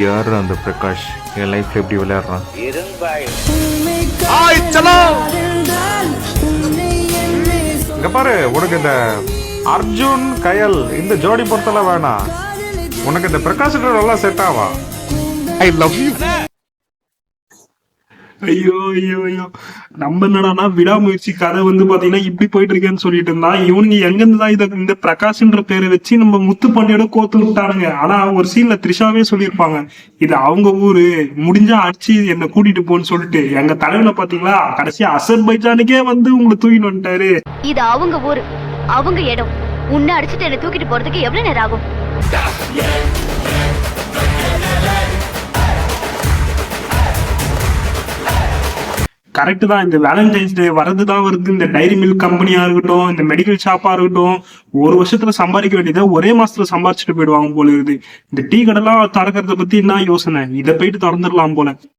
யார் அந்த பிரகாஷ் என் லைஃப்ல எப்படி விளையாடுறான்? இங்க பாரு, உனக்கு இந்த அர்ஜுன் கயல் இந்த ஜோடி பொறுத்தல வேணாம், உனக்கு இந்த பிரகாஷ் நல்லா set Aava. I love you. ஐயோ ஐயோ ஐயோ, நம்ம என்னடானா விடாமுயற்சி கதை பாத்தீங்கன்னா இப்படி போயிட்டு இருக்கேன்னு சொல்லிட்டு இருந்தா, இவனுங்க எங்க இருந்துதான் இந்த பிரகாஷ்ன்ற பேரை வச்சு நம்ம முத்துப்பாண்டியோட கோத்து விட்டானுங்க. ஆனா ஒரு சீன்ல த்ரிஷாவே சொல்லியிருப்பாங்க, இது அவங்க ஊரு, முடிஞ்சா அடிச்சு என்னை கூட்டிட்டு போன்னு சொல்லிட்டு. எங்க தலைவனை பாத்தீங்களா, கடைசியா அசர்பைஜானுக்கே உங்களை தூக்கிட்டு வந்துட்டாரு. இது அவங்க ஊரு, அவங்க இடம். உன்னை அடிச்சுட்டு என்ன தூக்கிட்டு போறதுக்கு எவ்வளவு நேரம் ஆகும்? கரெக்ட் தான். இந்த வேலண்டைன்ஸ் டே வரதுதான் வருது. இந்த டைரி மில்க் கம்பெனியா இருக்கட்டும், இந்த மெடிக்கல் ஷாப்பா இருக்கட்டும், ஒரு வருஷத்துல சம்பாதிக்க வேண்டியதை ஒரே மாசத்துல சம்பாதிச்சுட்டு போயிடுவாங்க போல இருக்குது. இந்த டீ கடைலாம் திறக்கிறத பத்தி என்ன யோசனை, இதை போயிட்டு திறந்துடலாம் போல.